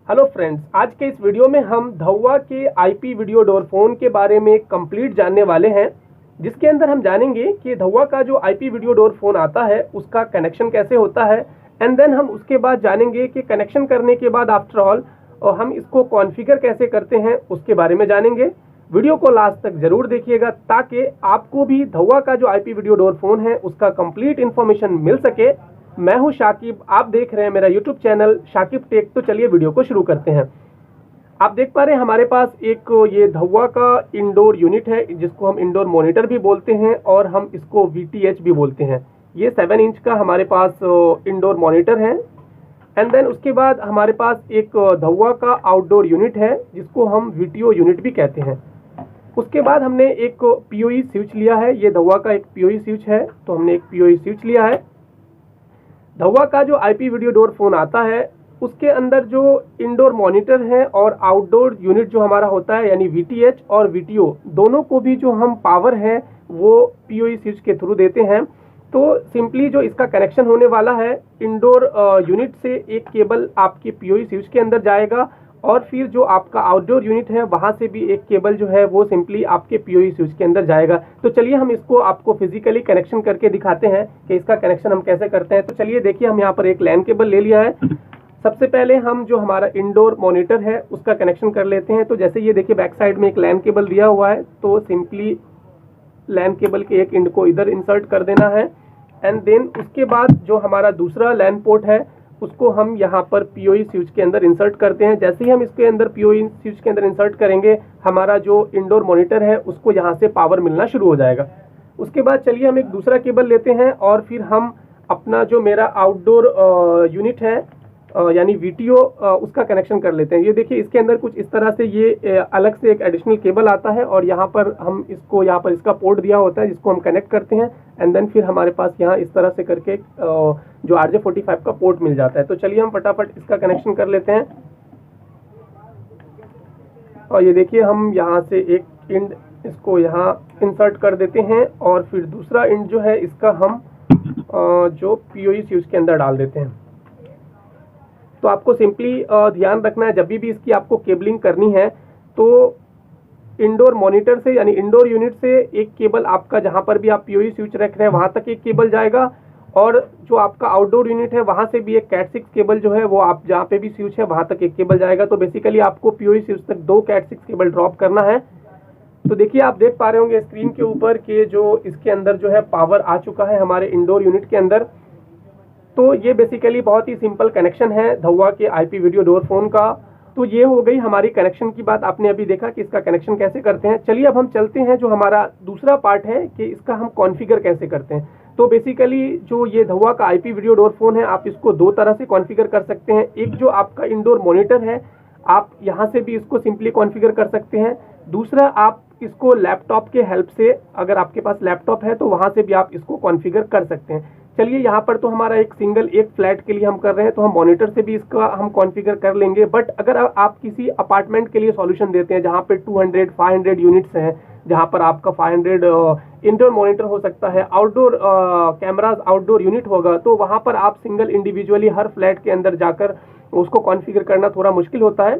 Hello friends, आज के इस वीडियो में हम धौवा के आईपी वीडियो डोर फोन के बारे में कंप्लीट जानने वाले हैं, जिसके अंदर हम जानेंगे कि धौवा का जो आईपी वीडियो डोर फोन आता है उसका कनेक्शन कैसे होता है। एंड देन हम उसके बाद जानेंगे कि कनेक्शन करने के बाद आफ्टर ऑल हम इसको कॉन्फ़िगर कैसे करते हैं, उसके बारे में जानेंगे। वीडियो को लास्ट तक जरूर देखिएगा ताकि आपको भी धौवा का जो आईपी वीडियो डोर फोन है उसका कंप्लीट इन्फॉर्मेशन मिल सके। मैं हूं शाकिब, आप देख रहे हैं मेरा यूट्यूब चैनल शाकिब टेक। तो चलिए वीडियो को शुरू करते हैं। आप देख पा रहे हैं हमारे पास एक ये धौवा का इंडोर यूनिट है, जिसको हम इंडोर मॉनिटर भी बोलते हैं और हम इसको VTH भी बोलते हैं। ये 7 इंच का हमारे पास इंडोर मॉनिटर है। एंड देन उसके बाद हमारे पास एक धौवा का आउटडोर यूनिट है, जिसको हम VTO यूनिट भी कहते हैं। उसके बाद हमने एक PoE स्विच लिया है। ये धौवा का एक PoE स्विच है, तो हमने एक PoE स्विच लिया है। धौवा का जो आईपी वीडियो डोर फोन आता है उसके अंदर जो इंडोर मॉनिटर है और आउटडोर यूनिट जो हमारा होता है, यानी VTH और VTO दोनों को भी जो हम पावर है वो PoE स्विच के थ्रू देते हैं। तो सिंपली जो इसका कनेक्शन होने वाला है, इंडोर यूनिट से एक केबल आपके PoE स्विच के अंदर जाएगा और फिर जो आपका आउटडोर यूनिट है वहां से भी एक केबल जो है वो सिंपली आपके PoE स्विच के अंदर जाएगा। तो चलिए हम इसको आपको फिजिकली कनेक्शन करके दिखाते हैं कि इसका कनेक्शन हम कैसे करते हैं। तो चलिए देखिए, हम यहाँ पर एक लैन केबल ले लिया है। सबसे पहले हम जो हमारा इंडोर मॉनिटर है उसका कनेक्शन कर लेते हैं। तो जैसे ये देखिए बैक साइड में एक लैन केबल दिया हुआ है, तो सिंपली लैन केबल के एक एंड को इधर इंसर्ट कर देना है। एंड देन उसके बाद जो हमारा दूसरा लैन पोर्ट है उसको हम यहाँ पर PoE स्विच के अंदर इंसर्ट करते हैं। जैसे ही हम इसके अंदर PoE स्विच के अंदर इंसर्ट करेंगे, हमारा जो इंडोर मॉनिटर है उसको यहाँ से पावर मिलना शुरू हो जाएगा। उसके बाद चलिए हम एक दूसरा केबल लेते हैं और फिर हम अपना जो मेरा आउटडोर यूनिट है यानी VTO उसका कनेक्शन कर लेते हैं। ये देखिए इसके अंदर कुछ इस तरह से ये अलग से एक एडिशनल केबल आता है और यहाँ पर हम इसको यहाँ पर इसका पोर्ट दिया होता है जिसको हम कनेक्ट करते हैं। एंड देन फिर हमारे पास यहाँ इस तरह से करके जो RJ45 का पोर्ट मिल जाता है। तो चलिए हम फटाफट इसका कनेक्शन कर लेते हैं। और ये देखिए हम यहाँ से एक इंड इसको यहाँ इंसर्ट कर देते हैं और फिर दूसरा इंड जो है इसका हम जो PoE स्विच के अंदर डाल देते हैं। तो आपको सिंपली ध्यान रखना है, जब भी इसकी आपको केबलिंग करनी है तो इंडोर मॉनिटर से यानी इंडोर यूनिट से एक केबल आपका जहां पर भी आप PoE स्विच रख रहे हैं वहां तक एक केबल जाएगा और जो आपका आउटडोर यूनिट है वहां से भी एक Cat6 केबल जो है वो आप जहां पे भी स्विच है वहां तक एक केबल जाएगा। तो बेसिकली आपको PoE स्विच तक 2 Cat6 केबल ड्रॉप करना है। तो देखिए आप देख पा रहे होंगे स्क्रीन के ऊपर कि जो इसके अंदर जो है पावर आ चुका है हमारे इंडोर यूनिट के अंदर। तो ये बेसिकली बहुत ही सिंपल कनेक्शन है धौवा के आईपी वीडियो डोर फोन का। तो ये हो गई हमारी कनेक्शन की बात। आपने अभी देखा कि इसका कनेक्शन कैसे करते हैं। चलिए अब हम चलते हैं जो हमारा दूसरा पार्ट है कि इसका हम कॉन्फ़िगर कैसे करते हैं। तो बेसिकली जो ये धौवा का आईपी वीडियो डोर फोन है, आप इसको 2 तरह से कॉन्फ़िगर कर सकते हैं। एक जो आपका इंडोर मॉनिटर है, आप यहाँ से भी इसको सिंपली कॉन्फ़िगर कर सकते हैं। दूसरा आप इसको लैपटॉप के हेल्प से, अगर आपके पास लैपटॉप है तो वहाँ से भी आप इसको कॉन्फ़िगर कर सकते हैं। चलिए यहाँ पर तो हमारा एक फ्लैट के लिए हम कर रहे हैं, तो हम मॉनिटर से भी इसका हम कॉन्फ़िगर कर लेंगे। बट अगर आप किसी अपार्टमेंट के लिए सॉल्यूशन देते हैं जहाँ पे 200-500 यूनिट्स हैं, जहाँ पर आपका 500 इंडोर मॉनिटर हो सकता है, आउटडोर कैमराज आउटडोर यूनिट होगा, तो वहाँ पर आप सिंगल इंडिविजुअली हर फ्लैट के अंदर जाकर उसको कॉन्फ़िगर करना थोड़ा मुश्किल होता है।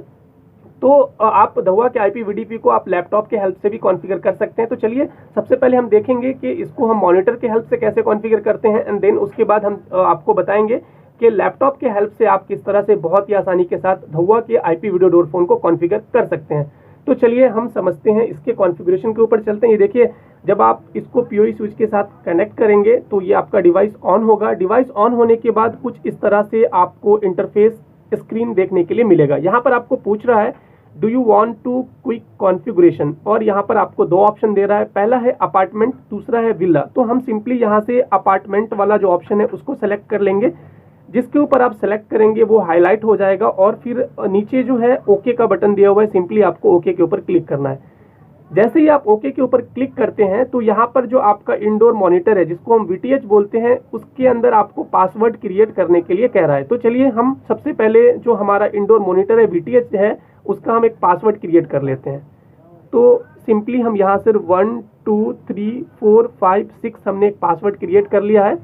तो आप धौवा के आईपी VDP को आप लैपटॉप के हेल्प से भी कॉन्फ़िगर कर सकते हैं। तो चलिए सबसे पहले हम देखेंगे कि इसको हम मॉनिटर के हेल्प से कैसे कॉन्फ़िगर करते हैं। एंड देन उसके बाद हम आपको बताएंगे कि लैपटॉप के हेल्प से आप किस तरह से बहुत ही आसानी के साथ धौवा के आईपी वीडियो डोर फोन को कॉन्फ़िगर कर सकते हैं। तो चलिए हम समझते हैं, इसके कॉन्फ़िगरेशन के ऊपर चलते हैं। ये देखिए जब आप इसको PoE स्विच के साथ कनेक्ट करेंगे तो ये आपका डिवाइस ऑन होगा। डिवाइस ऑन होने के बाद कुछ इस तरह से आपको इंटरफेस स्क्रीन देखने के लिए मिलेगा। यहाँ पर आपको पूछ रहा है do you want to quick configuration, और यहाँ पर आपको 2 ऑप्शन दे रहा है। पहला है अपार्टमेंट, दूसरा है विला। तो हम सिंपली यहाँ से अपार्टमेंट वाला जो ऑप्शन है उसको सेलेक्ट कर लेंगे। जिसके ऊपर आप सेलेक्ट करेंगे वो हाईलाइट हो जाएगा और फिर नीचे जो है ओके का बटन दिया हुआ है, सिंपली आपको ओके के ऊपर क्लिक करना है। जैसे ही आप ओके के ऊपर क्लिक करते हैं तो यहाँ पर जो आपका इंडोर मॉनिटर है जिसको हम VTH बोलते हैं, उसके अंदर आपको पासवर्ड क्रिएट करने के लिए कह रहा है। तो चलिए हम सबसे पहले जो हमारा इंडोर मॉनिटर है VTH है उसका हम एक पासवर्ड क्रिएट कर लेते हैं। तो सिंपली हम यहाँ से 1 2 3 4 5 6 हमने एक पासवर्ड क्रिएट कर लिया है।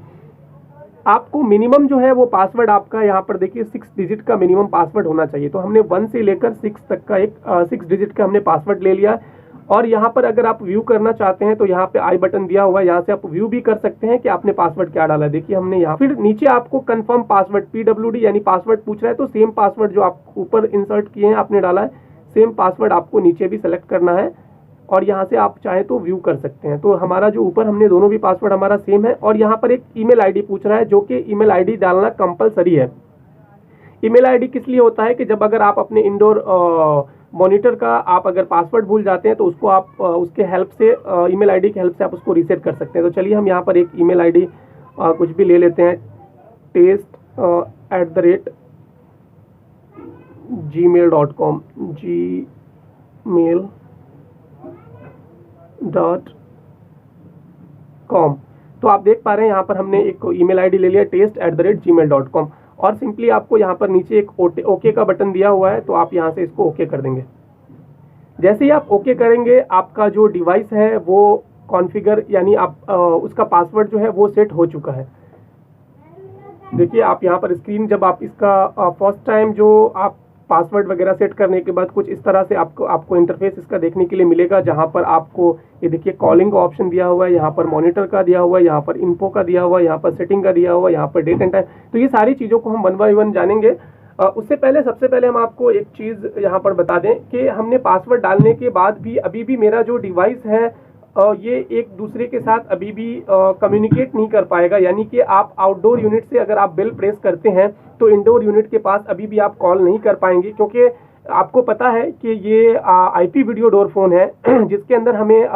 आपको मिनिमम जो है वो पासवर्ड आपका यहाँ पर देखिए 6 डिजिट का मिनिमम पासवर्ड होना चाहिए। तो हमने 1 से लेकर 6 तक का एक 6 डिजिट का हमने पासवर्ड ले लिया। और यहाँ पर अगर आप व्यू करना चाहते हैं तो यहाँ पे आई बटन दिया हुआ है, यहाँ से आप व्यू भी कर सकते हैं कि आपने पासवर्ड क्या डाला है। देखिए हमने यहाँ, फिर नीचे आपको कंफर्म पासवर्ड PWD यानी पासवर्ड पूछ रहा है, तो सेम पासवर्ड जो आप ऊपर इंसर्ट किए हैं आपने डाला है, सेम पासवर्ड आपको नीचे भी सेलेक्ट करना है और यहाँ से आप चाहे तो व्यू कर सकते हैं। तो हमारा जो ऊपर हमने दोनों भी पासवर्ड हमारा सेम है। और यहाँ पर एक ईमेल आईडी पूछ रहा है, जो कि ईमेल आईडी डालना कंपलसरी है। ईमेल आईडी किस लिए होता है कि जब अगर आप अपने इंडोर मॉनिटर का आप अगर पासवर्ड भूल जाते हैं तो उसको आप उसके हेल्प से ईमेल आईडी की हेल्प से आप उसको रीसेट कर सकते हैं। तो चलिए हम यहाँ पर एक ईमेल आईडी कुछ भी ले लेते हैं, test@gmail.com gmail.com। तो आप देख पा रहे हैं यहाँ पर हमने एक ईमेल आईडी ले लिया test@gmail.com और सिंपली आपको यहाँ पर नीचे एक ओके का बटन दिया हुआ है, तो आप यहाँ से इसको ओके कर देंगे। जैसे ही आप ओके करेंगे आपका जो डिवाइस है वो कॉन्फ़िगर यानी आप उसका पासवर्ड जो है वो सेट हो चुका है। देखिए आप यहाँ पर स्क्रीन, जब आप इसका फर्स्ट टाइम जो आप पासवर्ड वगैरह सेट करने के बाद कुछ इस तरह से आपको इंटरफेस इसका देखने के लिए मिलेगा, जहाँ पर आपको ये देखिए कॉलिंग का ऑप्शन दिया हुआ है, यहाँ पर मॉनिटर का दिया हुआ है, यहाँ पर इन्फो का दिया हुआ है, यहाँ पर सेटिंग का दिया हुआ है, यहाँ पर डेट एंड टाइम। तो ये सारी चीज़ों को हम 1 बाय 1 जानेंगे। उससे पहले सबसे पहले हम आपको एक चीज़ यहाँ पर बता दें कि हमने पासवर्ड डालने के बाद भी अभी भी मेरा जो डिवाइस है ये एक दूसरे के साथ अभी भी कम्युनिकेट नहीं कर पाएगा। यानी कि आप आउटडोर यूनिट से अगर आप बेल प्रेस करते हैं तो इंडोर यूनिट के पास अभी भी आप कॉल नहीं कर पाएंगे, क्योंकि आपको पता है कि ये IP वीडियो डोर फोन है जिसके अंदर हमें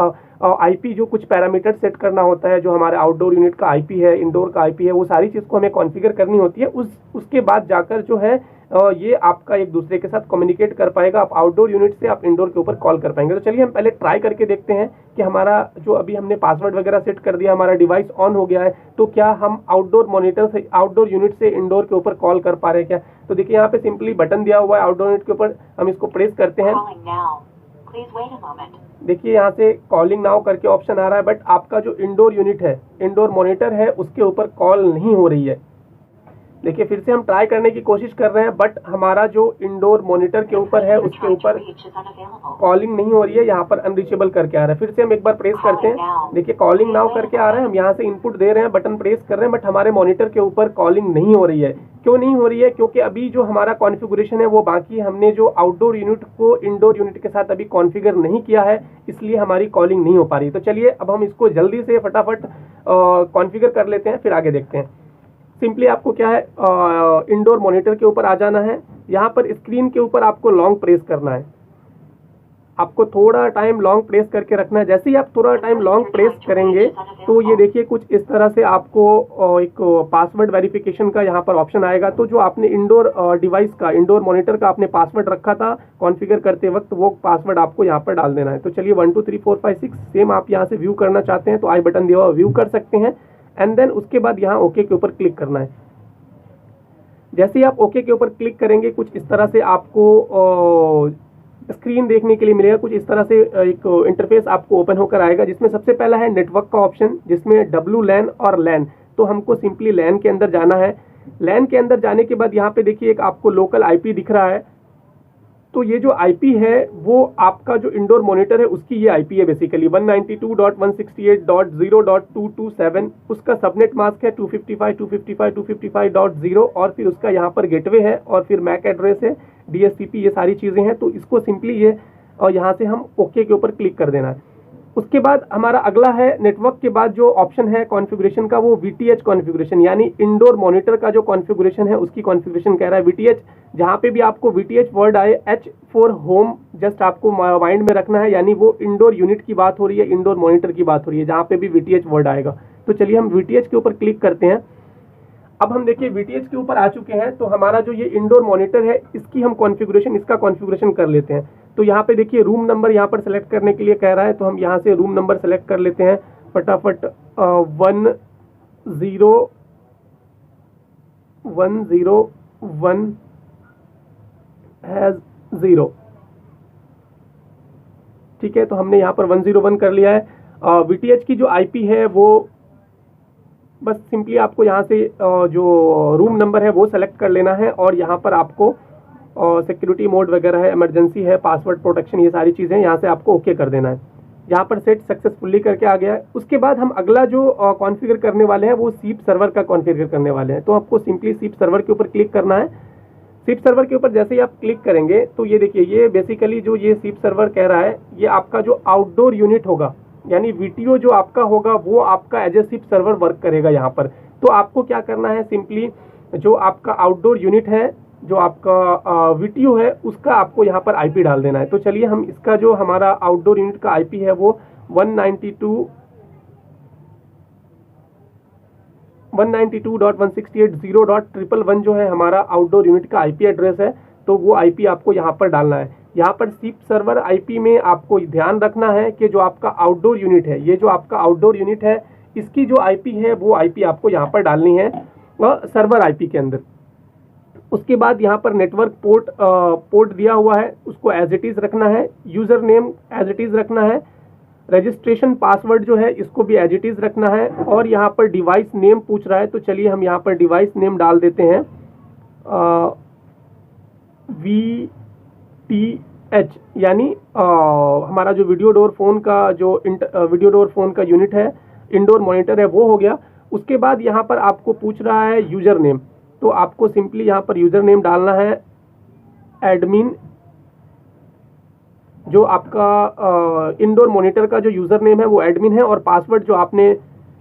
IP जो कुछ पैरामीटर सेट करना होता है, जो हमारे आउटडोर यूनिट का IP है, इंडोर का IP है, वो सारी चीज़ को हमें कॉन्फ़िगर करनी होती है। उसके बाद जाकर जो है ये आपका एक दूसरे के साथ कम्युनिकेट कर पाएगा। आप आउटडोर यूनिट से आप इंडोर के ऊपर कॉल कर पाएंगे। तो चलिए हम पहले ट्राई करके देखते हैं कि हमारा जो अभी हमने पासवर्ड वगैरह सेट कर दिया, हमारा डिवाइस ऑन हो गया है, तो क्या हम आउटडोर मॉनिटर से आउटडोर यूनिट से इंडोर के ऊपर कॉल कर पा रहे हैं क्या। तो देखिए यहाँ पे सिंपली बटन दिया हुआ है आउटडोर यूनिट के ऊपर, हम इसको प्रेस करते हैं। देखिए यहाँ से कॉलिंग नाउ करके ऑप्शन आ रहा है, बट आपका जो इंडोर यूनिट है, इंडोर मॉनिटर है, उसके ऊपर कॉल नहीं हो रही है। देखिए फिर से हम ट्राई करने की कोशिश कर रहे हैं, बट हमारा जो इंडोर मॉनिटर के ऊपर है उसके ऊपर कॉलिंग नहीं हो रही है, यहाँ पर अनरीचेबल करके आ रहा है। फिर से हम एक बार प्रेस करते हैं, देखिए कॉलिंग नाउ करके आ रहा है, हम यहाँ से इनपुट दे रहे हैं, बटन प्रेस कर रहे हैं, बट हमारे मॉनिटर के ऊपर कॉलिंग नहीं हो रही है। क्यों नहीं हो रही है? क्योंकि अभी जो हमारा कॉन्फ़िगरेशन है वो बाकी हमने जो आउटडोर यूनिट को इंडोर यूनिट के साथ अभी कॉन्फ़िगर नहीं किया है, इसलिए हमारी कॉलिंग नहीं हो पा रही। तो चलिए अब हम इसको जल्दी से फटाफट कॉन्फ़िगर कर लेते हैं, फिर आगे देखते हैं। सिंपली आपको क्या है, इंडोर मॉनिटर के ऊपर आ जाना है। यहाँ पर स्क्रीन के ऊपर आपको लॉन्ग प्रेस करना है, आपको थोड़ा टाइम लॉन्ग प्रेस करके रखना है। जैसे ही आप थोड़ा टाइम लॉन्ग प्रेस करेंगे तो ये देखिए कुछ इस तरह से आपको एक पासवर्ड वेरिफिकेशन का यहाँ पर ऑप्शन आएगा। तो जो आपने इंडोर डिवाइस का, इंडोर मॉनिटर का आपने पासवर्ड रखा था कॉन्फ़िगर करते वक्त, वो पासवर्ड आपको यहाँ पर डाल देना है। तो चलिए 1 2 3 4 5 6 सेम आप यहाँ से व्यू करना चाहते हैं तो आई बटन दिया हुआ व्यू कर सकते हैं, एंड देन उसके बाद यहाँ ओके के ऊपर क्लिक करना है। जैसे ही आप ओके के ऊपर क्लिक करेंगे कुछ इस तरह से आपको स्क्रीन देखने के लिए मिलेगा। कुछ इस तरह से एक इंटरफेस आपको ओपन होकर आएगा, जिसमें सबसे पहला है नेटवर्क का ऑप्शन, जिसमें WLAN और LAN। तो हमको सिंपली LAN के अंदर जाना है। LAN के अंदर जाने के बाद यहाँ पे देखिए एक आपको लोकल IP दिख रहा है। तो ये जो IP है वो आपका जो इंडोर मॉनिटर है उसकी ये IP है बेसिकली 192.168.0.227। उसका सबनेट मास्क है 255.255.255.0 और फिर उसका यहाँ पर गेटवे है और फिर मैक एड्रेस है, DHCP, ये सारी चीज़ें हैं। तो इसको सिंपली ये और यहाँ से हम ओके के ऊपर क्लिक कर देना है। उसके बाद हमारा अगला है नेटवर्क के बाद जो ऑप्शन है कॉन्फ़िगरेशन का, वो VTH कॉन्फ़िगरेशन, यानी इंडोर मॉनिटर का जो कॉन्फ़िगरेशन है उसकी कॉन्फ़िगरेशन कह रहा है VTH। जहाँ पे भी आपको VTH वर्ड आए, H फॉर होम जस्ट आपको माइंड में रखना है, यानी वो इंडोर यूनिट की बात हो रही है, इंडोर मॉनिटर की बात हो रही है, जहाँ पे भी VTH वर्ड आएगा। तो चलिए हम VTH के ऊपर क्लिक करते हैं। अब हम देखिए VTH के ऊपर आ चुके हैं। तो हमारा जो ये इंडोर मॉनिटर है इसकी हम कॉन्फ़िगरेशन, इसका कॉन्फ़िगरेशन कर लेते हैं। तो यहाँ पे देखिए रूम नंबर यहाँ पर सेलेक्ट करने के लिए कह रहा है, तो हम यहाँ से रूम नंबर सेलेक्ट कर लेते हैं फटाफट। 101/0। ठीक है, तो हमने यहाँ पर 101 कर लिया है। VTH की जो IP है वो बस सिंपली आपको यहाँ से जो रूम नंबर है वो सेलेक्ट कर लेना है और यहाँ पर आपको सिक्योरिटी मोड वगैरह है, इमरजेंसी है, पासवर्ड प्रोटेक्शन, ये सारी चीज़ें यहाँ से आपको ओके कर देना है। यहाँ पर सेट सक्सेसफुली करके आ गया है। उसके बाद हम अगला जो कॉन्फ़िगर करने वाले हैं वो सीप सर्वर का कॉन्फ़िगर करने वाले हैं। तो आपको सिंपली सीप सर्वर के ऊपर क्लिक करना है। सीप सर्वर के ऊपर जैसे ही आप क्लिक करेंगे तो ये देखिए, ये बेसिकली जो ये सीप सर्वर कह रहा है, ये आपका जो आउटडोर यूनिट होगा, यानी वीटीओ जो आपका होगा वो आपका एज ए सीप सर्वर वर्क करेगा यहाँ पर। तो आपको क्या करना है, सिंपली जो आपका आउटडोर यूनिट है, जो आपका वीटीओ है, उसका आपको यहाँ पर आईपी डाल देना है। तो चलिए हम इसका जो हमारा आउटडोर यूनिट का आईपी है वो 192.168.0.111 जो है हमारा आउटडोर यूनिट का आईपी एड्रेस है। तो वो आईपी आपको यहाँ पर डालना है। यहाँ पर सीप सर्वर आईपी में आपको ध्यान रखना है कि जो आपका आउटडोर यूनिट है, ये जो आपका आउटडोर यूनिट है, इसकी जो आईपी है वो आईपी आपको यहाँ पर डालनी है सर्वर आईपी के अंदर। उसके बाद यहाँ पर नेटवर्क पोर्ट दिया हुआ है, उसको एज इट इज़ रखना है। User name as it is रखना है। रजिस्ट्रेशन पासवर्ड जो है इसको भी एज इट इज़ रखना है। और यहाँ पर डिवाइस नेम पूछ रहा है, तो चलिए हम यहाँ पर डिवाइस नेम डाल देते हैं VTH, यानी हमारा जो वीडियो डोर फोन का यूनिट है, इंडोर मॉनिटर है, वो हो गया। उसके बाद यहाँ पर आपको पूछ रहा है यूज़र नेम, तो आपको सिंपली यहाँ पर यूज़र नेम डालना है एडमिन। जो आपका इंडोर मॉनिटर का जो यूज़र नेम है वो एडमिन है। और पासवर्ड जो आपने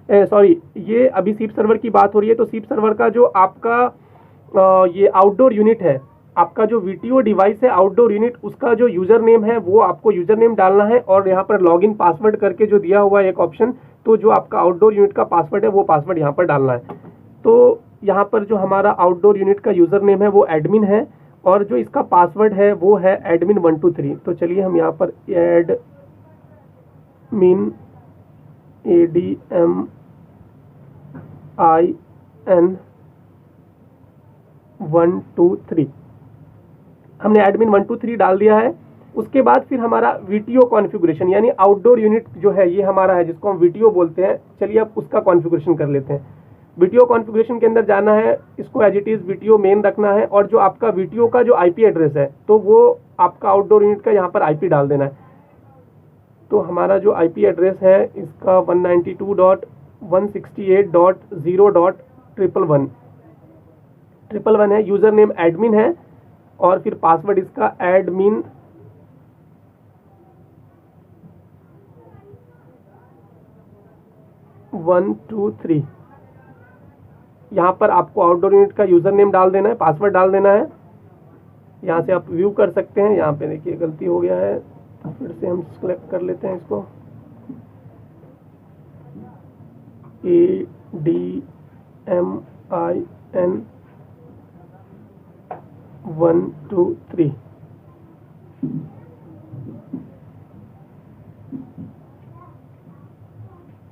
ये अभी सीप सर्वर की बात हो रही है, तो सीप सर्वर का जो आपका ये आउटडोर यूनिट है, आपका जो वीटीओ डिवाइस है आउटडोर यूनिट, उसका जो यूज़र नेम है वो आपको यूज़र नेम डालना है। और यहाँ पर लॉगिन पासवर्ड करके जो दिया हुआ है एक ऑप्शन, तो जो आपका आउटडोर यूनिट का पासवर्ड है वो पासवर्ड यहाँ पर डालना है। तो यहाँ पर जो हमारा आउटडोर यूनिट का यूज़र नेम है वो एडमिन है और जो इसका पासवर्ड है वो है एडमिन 123। तो चलिए हम यहाँ पर एडमिन ADMIN 123 हमने एडमिन 123 डाल दिया है। उसके बाद फिर हमारा वीटीओ कॉन्फ़िगरेशन, यानी आउटडोर यूनिट जो है ये हमारा है, जिसको हम वीटीओ बोलते हैं। चलिए अब उसका कॉन्फ़िगरेशन कर लेते हैं। वीटीओ कॉन्फ़िगरेशन के अंदर जाना है, इसको as it is VTO main रखना है। और जो आपका वीटीओ का जो आईपी एड्रेस है, तो वो आपका आउटडोर यूनिट का यहाँ पर आईपी डाल देना है। तो हमारा जो आईपी एड्रेस है इसका 192.168.0.111 है। यूज़र नेम एडमिन है और फिर पासवर्ड इसका एडमिन 123। यहाँ पर आपको आउटडोर यूनिट का यूज़र नेम डाल देना है, पासवर्ड डाल देना है। यहाँ से आप व्यू कर सकते हैं। यहाँ पे देखिए गलती हो गया है, फिर से हम सेलेक्ट कर लेते हैं इसको। ADMIN 123।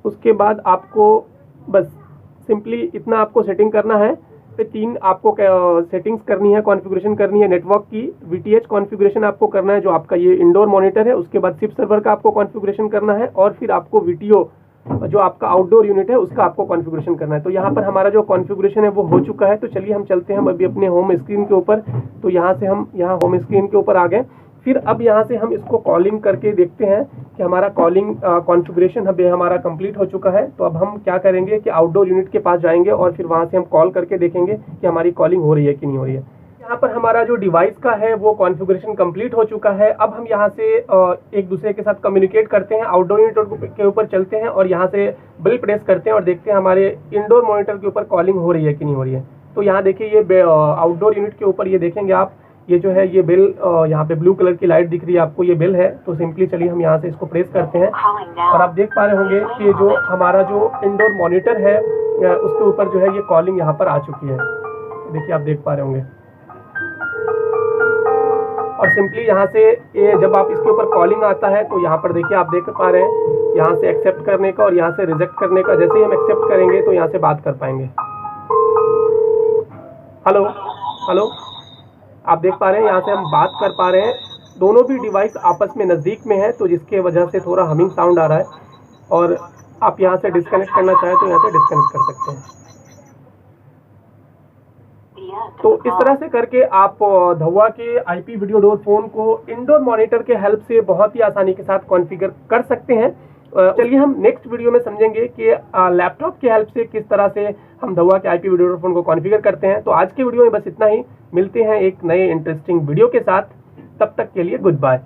उसके बाद आपको बस सिंपली इतना आपको सेटिंग करना है। फिर 3 आपको सेटिंग्स करनी है, कॉन्फ़िगरेशन करनी है। नेटवर्क की VTH कॉन्फ़िगरेशन आपको करना है, जो आपका ये इंडोर मॉनिटर है। उसके बाद सीप सर्वर का आपको कॉन्फ़िगरेशन करना है और फिर आपको वीटीओ जो आपका आउटडोर यूनिट है उसका आपको कॉन्फ़िगरेशन करना है। तो यहाँ पर हमारा जो कॉन्फ़िगरेशन है वो हो चुका है। तो चलिए हम चलते हैं अभी अपने होम स्क्रीन के ऊपर। तो यहाँ से हम होम स्क्रीन के ऊपर आ गए। फिर अब यहाँ से हम इसको कॉलिंग करके देखते हैं कि हमारा कॉलिंग कॉन्फ़िगरेशन अभी हमारा कंप्लीट हो चुका है। तो अब हम क्या करेंगे कि आउटडोर यूनिट के पास जाएंगे और फिर वहाँ से हम कॉल करके देखेंगे कि हमारी कॉलिंग हो रही है कि नहीं हो रही है। यहाँ पर हमारा जो डिवाइस का है वो कॉन्फ़िगरेशन कंप्लीट हो चुका है। अब हम यहाँ से एक दूसरे के साथ कम्युनिकेट करते हैं। आउटडोर यूनिट के ऊपर चलते हैं और यहाँ से बिल प्रेस करते हैं और देखते हैं हमारे इंडोर मॉनिटर के ऊपर कॉलिंग हो रही है कि नहीं हो रही है। तो यहाँ देखिए ये आउटडोर यूनिट के ऊपर ये देखेंगे आप, ये जो है ये बिल यहाँ पे ब्लू कलर की लाइट दिख रही है आपको, ये बिल है। तो सिंपली चलिए हम यहाँ से इसको प्रेस करते हैं और आप देख पा रहे होंगे कि जो हमारा जो इंडोर मॉनिटर है उसके ऊपर जो है ये कॉलिंग यहाँ पर आ चुकी है। देखिए आप देख पा रहे होंगे। और सिंपली यहाँ से जब आप इसके ऊपर कॉलिंग आता है तो यहाँ पर देखिए आप देख पा रहे हैं यहाँ से एक्सेप्ट करने का और यहाँ से रिजेक्ट करने का। जैसे ही हम एक्सेप्ट करेंगे तो यहाँ से बात कर पाएंगे। हेलो हेलो, आप देख पा रहे हैं यहाँ से हम बात कर पा रहे हैं। दोनों भी डिवाइस आपस में नज़दीक में है तो जिसके वजह से थोड़ा हमिंग साउंड आ रहा है। और आप यहाँ से डिस्कनेक्ट करना चाहें तो यहाँ से डिस्कनेक्ट कर सकते हैं। तो इस तरह से करके आप धौआ के आईपी वीडियो डोर फोन को इंडोर मॉनिटर के हेल्प से बहुत ही आसानी के साथ कॉन्फ़िगर कर सकते हैं। चलिए हम नेक्स्ट वीडियो में समझेंगे कि लैपटॉप की हेल्प से किस तरह से हम धौआ के आईपी वीडियो डोर फोन को कॉन्फ़िगर करते हैं। तो आज के वीडियो में बस इतना ही, मिलते हैं एक नए इंटरेस्टिंग वीडियो के साथ, तब तक के लिए गुड बाय।